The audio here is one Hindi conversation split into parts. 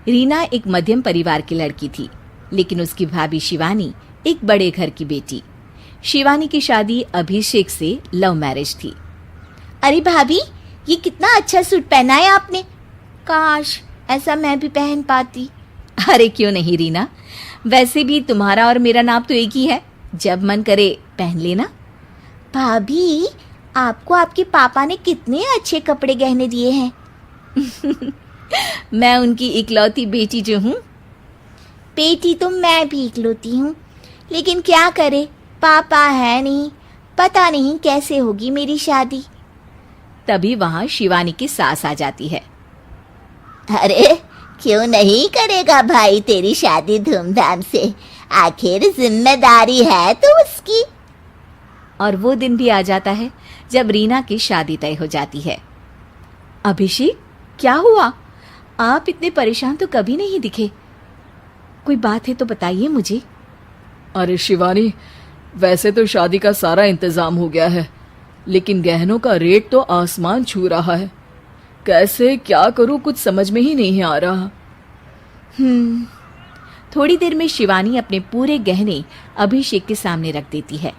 रीना एक मध्यम परिवार की लड़की थी, लेकिन उसकी भाभी शिवानी एक बड़े घर की बेटी। शिवानी की शादी अभिषेक से लव मैरिज थी। अरे भाभी, ये कितना अच्छा सूट पहना है आपने। काश ऐसा मैं भी पहन पाती। अरे क्यों नहीं रीना, वैसे भी तुम्हारा और मेरा नाप तो एक ही है, जब मन करे पहन लेना। भाभी, आपको आपके पापा ने कितने अच्छे कपड़े गहने दिए हैं। मैं उनकी इकलौती बेटी जो हूँ। बेटी तो मैं भी इकलौती हूँ, लेकिन क्या करे, पापा है नहीं, पता नहीं कैसे होगी मेरी शादी। तभी वहां शिवानी की सास आ जाती है। अरे क्यों नहीं करेगा भाई तेरी शादी धूमधाम से, आखिर जिम्मेदारी है तो उसकी। और वो दिन भी आ जाता है जब रीना की शादी तय हो जाती है। अभिषेक, क्या हुआ? आप इतने परेशान तो कभी नहीं दिखे, कोई बात है तो बताइए मुझे। अरे शिवानी, वैसे तो शादी का सारा इंतजाम हो गया है, लेकिन गहनों का रेट तो आसमान छू रहा है। कैसे क्या करूं, कुछ समझ में ही नहीं आ रहा। थोड़ी देर में शिवानी अपने पूरे गहने अभिषेक के सामने रख देती है।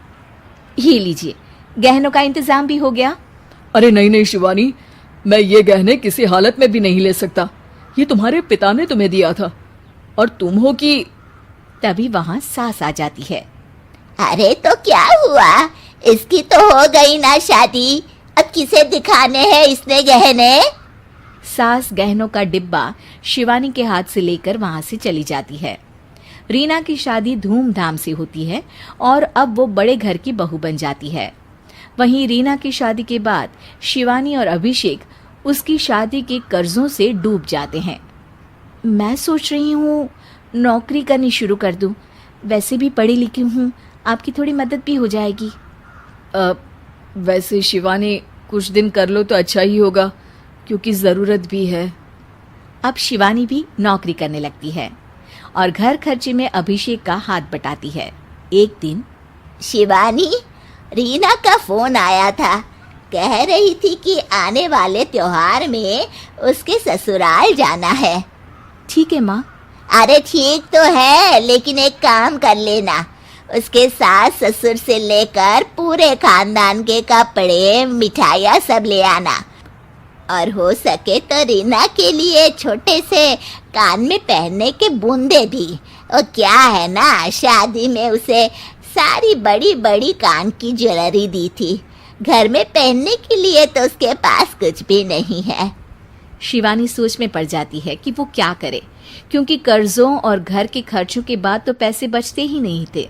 ये लीजिए, गहनों का इंतजाम भी हो गया। अरे नहीं नहीं शिवानी, मैं ये गहने किसी हालत में भी नहीं ले सकता। ये तुम्हारे पिता ने तुम्हें दिया था, और तुम हो कि। तभी वहां सास आ जाती है। अरे तो क्या हुआ, इसकी तो हो गई ना शादी, अब किसे दिखाने हैं इसने गहने। सास गहनों का डिब्बा शिवानी के हाथ से लेकर वहां से चली जाती है। रीना की शादी धूमधाम से होती है और अब वो बड़े घर की बहू बन जाती है। वहीं रीना की शादी के बाद शिवानी और अभिषेक उसकी शादी के कर्जों से डूब जाते हैं। मैं सोच रही हूँ नौकरी करनी शुरू कर दूँ, वैसे भी पढ़ी लिखी हूँ, आपकी थोड़ी मदद भी हो जाएगी। वैसे शिवानी, कुछ दिन कर लो तो अच्छा ही होगा, क्योंकि ज़रूरत भी है। अब शिवानी भी नौकरी करने लगती है और घर खर्चे में अभिषेक का हाथ बटाती है। एक दिन शिवानी, रीना का फोन आया था, कह रही थी कि आने वाले त्योहार में उसके ससुराल जाना है। ठीक है माँ। अरे ठीक तो है, लेकिन एक काम कर लेना, उसके सास ससुर से लेकर पूरे खानदान के कपड़े मिठाइयाँ सब ले आना, और हो सके तो रीना के लिए छोटे से कान में पहनने के बूंदे भी। और क्या है ना, शादी में उसे सारी बड़ी बड़ी कान की ज्वेलरी दी थी, घर में पहनने के लिए तो उसके पास कुछ भी नहीं है। शिवानी सोच में पड़ जाती है कि वो क्या करे, क्योंकि कर्जों और घर के खर्चों के बाद तो पैसे बचते ही नहीं थे।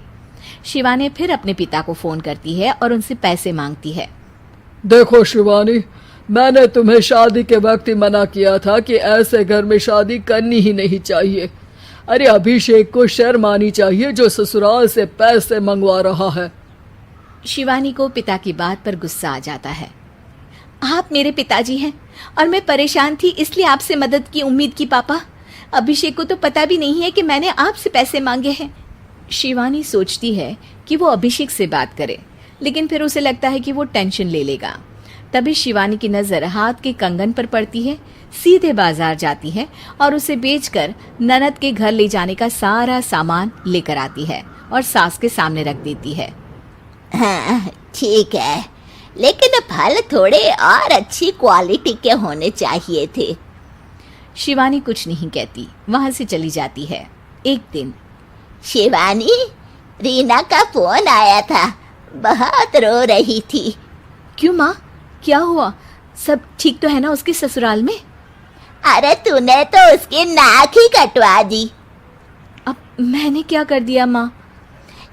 शिवानी फिर अपने पिता को फोन करती है और उनसे पैसे मांगती है। देखो शिवानी, मैंने तुम्हें शादी के वक्त ही मना किया था कि ऐसे घर में शादी करनी ही नहीं चाहिए। अरे अभिषेक को शर्म आनी चाहिए जो ससुराल से पैसे मंगवा रहा है। शिवानी को पिता की बात पर गुस्सा आ जाता है। आप मेरे पिताजी हैं और मैं परेशान थी, इसलिए आपसे मदद की उम्मीद की पापा। अभिषेक को तो पता भी नहीं है कि मैंने आपसे पैसे मांगे हैं। शिवानी सोचती है कि वो अभिषेक से बात करे, लेकिन फिर उसे लगता है कि वो टेंशन ले लेगा। तभी शिवानी की नज़र हाथ के कंगन पर पड़ती है, सीधे बाजार जाती है और उसे बेचकर ननद के घर ले जाने का सारा सामान लेकर आती है और सास के सामने रख देती है। हाँ ठीक है, लेकिन फल थोड़े और अच्छी क्वालिटी के होने चाहिए थे। शिवानी कुछ नहीं कहती, वहां से चली जाती है। एक दिन शिवानी, रीना का फोन आया था, बहुत रो रही थी। क्यों माँ, क्या हुआ? सब ठीक तो है ना उसके ससुराल में? अरे तूने तो उसकी नाक ही कटवा दी। अब मैंने क्या कर दिया माँ?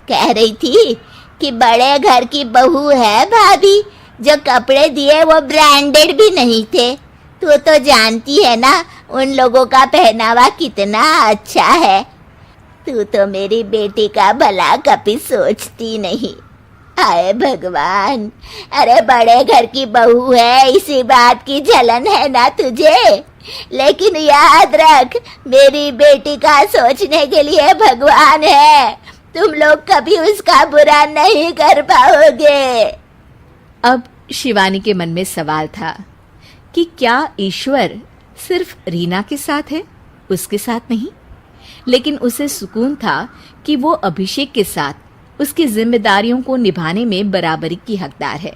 कह रही थी कि बड़े घर की बहू है भाभी, जो कपड़े दिए वो ब्रांडेड भी नहीं थे। तू तो जानती है ना उन लोगों का पहनावा कितना अच्छा है। तू तो मेरी बेटी का भला कभी सोचती नहीं। हाय भगवान, अरे बड़े घर की बहू है, इसी बात की जलन है ना तुझे, लेकिन याद रख मेरी बेटी का सोचने के लिए भगवान है, तुम लोग कभी उसका बुरा नहीं कर पाओगे। अब शिवानी के मन में सवाल था कि क्या ईश्वर सिर्फ रीना के साथ है उसके साथ नहीं, लेकिन उसे सुकून था कि वो अभिषेक के साथ उसकी जिम्मेदारियों को निभाने में बराबरी की हकदार है।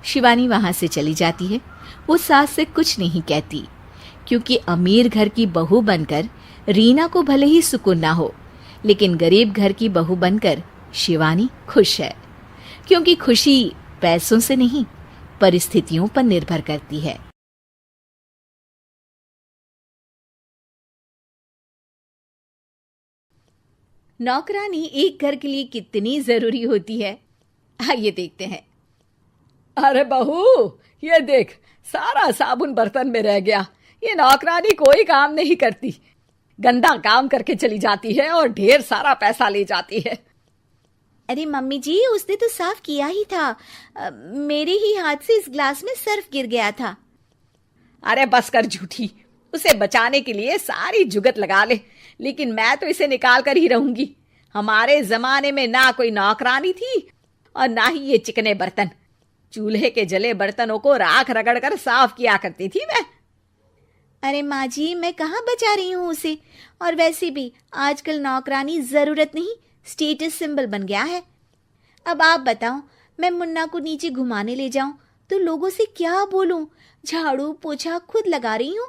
शिवानी वहां से चली जाती है। वो सास से कुछ नहीं कहती, क्योंकि अमीर घर की बहू बनकर रीना को भले ही सुकून ना हो, लेकिन गरीब घर की बहू बनकर शिवानी खुश है, क्योंकि खुशी पैसों से नहीं, परिस्थितियों पर निर्भर करती है। नौकरानी एक घर के लिए कितनी जरूरी होती है, आइए देखते हैं। अरे बहू, ये देख, सारा साबुन बर्तन में रह गया। ये नौकरानी कोई काम नहीं करती, गंदा काम करके चली जाती है और ढेर सारा पैसा ले जाती है। अरे मम्मी जी, उसने तो साफ किया ही था। मेरे ही हाथ से इस ग्लास में सर्फ गिर गया था। अरे बस कर झूठी, उसे बचाने के लिए सारी जुगत लगा ले, लेकिन मैं तो इसे निकाल कर ही रहूंगी। हमारे जमाने में ना कोई नौकरानी थी और ना ही ये चिकने बर्तन। चूल्हे के जले बर्तनों को राख रगड़ कर साफ किया करती थी मैं। अरे माँ जी, मैं कहाँ बचा रही हूँ उसे। और वैसे भी आजकल नौकरानी जरूरत नहीं, स्टेटस सिंबल बन गया है। अब आप बताओ, मैं मुन्ना को नीचे घुमाने ले जाऊं तो लोगों से क्या बोलूं? झाड़ू पोछा खुद लगा रही हूँ।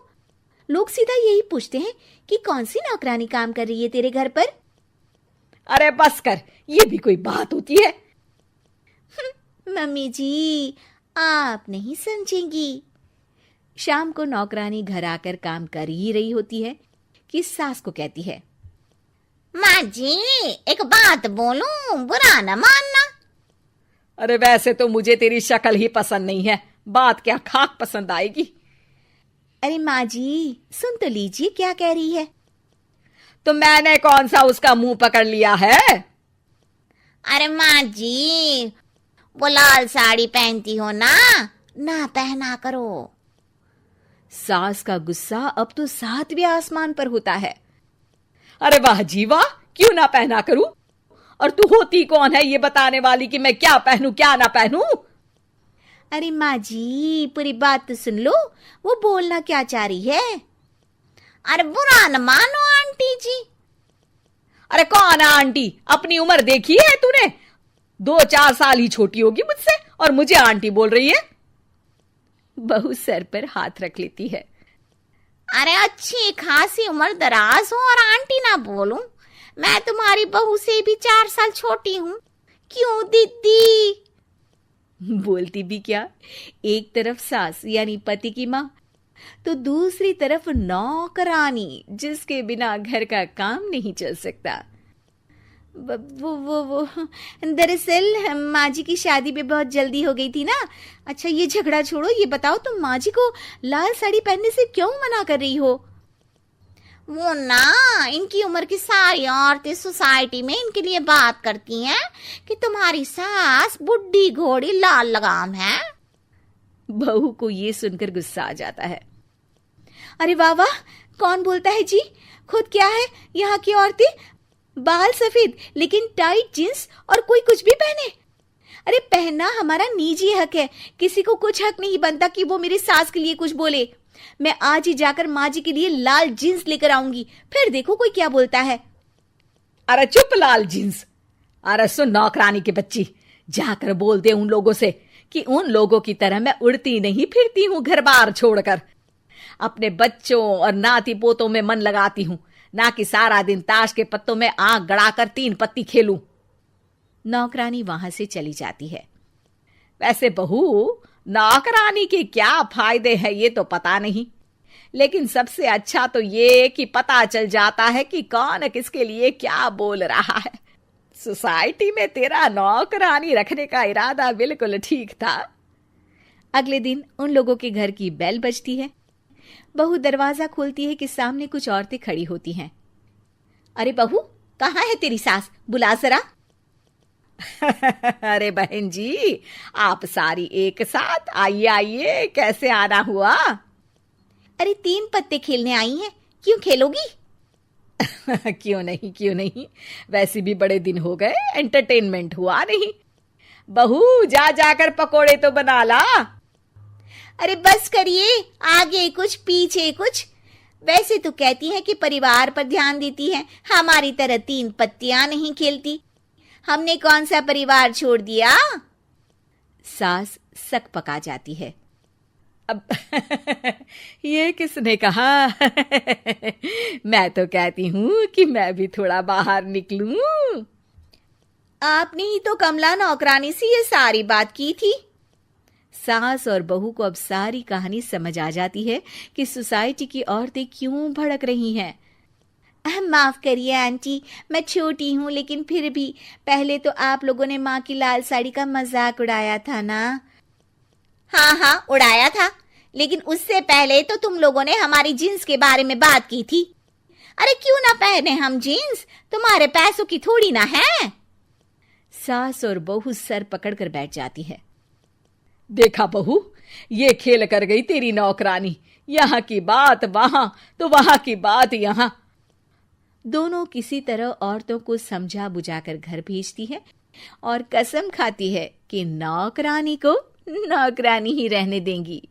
लोग सीधा यही पूछते हैं कि कौन सी नौकरानी काम कर रही है तेरे घर पर। अरे बस कर, ये भी कोई बात होती है? मम्मी जी, आप नहीं समझेंगी। शाम को नौकरानी घर आकर काम कर ही रही होती है कि सास को कहती है, माँ जी, एक बात बोलूं, बुरा न मानना। अरे वैसे तो मुझे तेरी शक्ल ही पसंद नहीं है, बात क्या खाक पसंद आएगी। अरे माँ जी, सुन तो लीजिए क्या कह रही है। तो मैंने कौन सा उसका मुंह पकड़ लिया है? अरे माँ जी, वो लाल साड़ी पहनती हो ना, ना पहना करो। सास का गुस्सा अब तो 7वें आसमान पर होता है। अरे वाह जी वाह, क्यों ना पहना करूं? और तू होती कौन है ये बताने वाली कि मैं क्या पहनूं क्या ना पहनूं? अरे माँ जी, पूरी बात तो सुन लो, वो बोलना क्या चाह रही है। अरे बुरा न मानो आंटी जी। अरे कौन है आंटी? अपनी उम्र देखी है तूने? 2-4 साल ही छोटी होगी मुझसे और मुझे आंटी बोल रही है। बहू सर पर हाथ रख लेती है। अरे अच्छी खासी उम्र दराज हो और आंटी ना बोलूं? मैं तुम्हारी बहू से भी 4 साल छोटी हूं। क्यों दीदी? बोलती भी क्या, एक तरफ सास यानी पति की माँ, तो दूसरी तरफ नौकरानी जिसके बिना घर का काम नहीं चल सकता। वो दरअसल माँ जी की शादी में बहुत जल्दी हो गई थी ना। अच्छा ये झगड़ा छोड़ो, ये बताओ तुम माँ जी को लाल साड़ी पहनने से क्यों मना कर रही हो? वो ना, इनकी उम्र की सारी औरतें सोसाइटी में इनके लिए बात करती हैं कि तुम्हारी सास बुढ़ी घोड़ी लाल लगाम है। बहू को ये सुनकर गुस्सा आ जाता है। अरे वाह वाह, कौन बोलता है जी? खुद क्या है यहाँ की औरतें, बाल सफेद लेकिन टाइट जींस और कोई कुछ भी पहने। अरे पहनना हमारा निजी हक है, किसी को कुछ हक नहीं बनता कि वो मेरी सास के लिए कुछ बोले। मैं आज ही जाकर माँ जी के लिए लाल जींस लेकर आऊंगी, फिर देखो कोई क्या बोलता है। अरे चुप लाल जींस। अरे सुन नौकरानी की बच्ची, जाकर बोल दे उन लोगों से कि उन लोगों की तरह मैं उड़ती नहीं फिरती हूं घर बार छोड़कर। अपने बच्चों और नाती पोतों में मन लगाती हूं, ना कि सारा दिन ताश के पत्तों में आंख गड़ाकर 3 पत्ती खेलूं। नौकरानी वहां से चली जाती है। वैसे बहू, नौकरानी के क्या फायदे हैं ये तो पता नहीं, लेकिन सबसे अच्छा तो ये कि पता चल जाता है कि कौन किसके लिए क्या बोल रहा है। सोसाइटी में तेरा नौकरानी रखने का इरादा बिल्कुल ठीक था। अगले दिन उन लोगों के घर की बेल बजती है। बहू दरवाजा खोलती है कि सामने कुछ औरतें खड़ी होती हैं। अरे बहू, कहाँ है तेरी सास? बुला जरा। अरे बहन जी, आप सारी एक साथ आइए आइए, कैसे आना हुआ? अरे 3 पत्ते खेलने आई हैं, क्यों खेलोगी? क्यों नहीं, वैसे भी बड़े दिन हो गए, एंटरटेनमेंट हुआ नहीं। बहू जा जाकर पकोड़े तो बना ला। अरे बस करिए, आगे कुछ पीछे कुछ। वैसे तो कहती हैं कि परिवार पर ध्यान देती हैं, हमारी तरह तीन पत्तियां नहीं खेलती। हमने कौन सा परिवार छोड़ दिया? सास सक पका जाती है। अब ये किसने कहा? मैं तो कहती हूँ कि मैं भी थोड़ा बाहर निकलूं। आपने ही तो कमला नौकरानी से ये सारी बात की थी। सास और बहू को अब सारी कहानी समझ आ जाती है कि सोसाइटी की औरतें क्यों भड़क रही हैं। माफ करिए आंटी, मैं छोटी हूँ, लेकिन फिर भी पहले तो आप लोगों ने माँ की लाल साड़ी का मजाक उड़ाया था ना। हाँ, उड़ाया था, लेकिन उससे पहले तो तुम लोगों ने हमारी जीन्स के बारे में बात की थी। अरे क्यों ना पहने हम जीन्स, तुम्हारे पैसों की थोड़ी ना है। सास और बहू सर पकड़कर बैठ जाती है। देखा बहू, ये खेल कर गई तेरी नौकरानी। यहाँ की बात वहां तो वहां की बात यहाँ। दोनों किसी तरह औरतों को समझा बुझाकर घर भेजती है और कसम खाती है कि नौकरानी को नौकरानी ही रहने देंगी।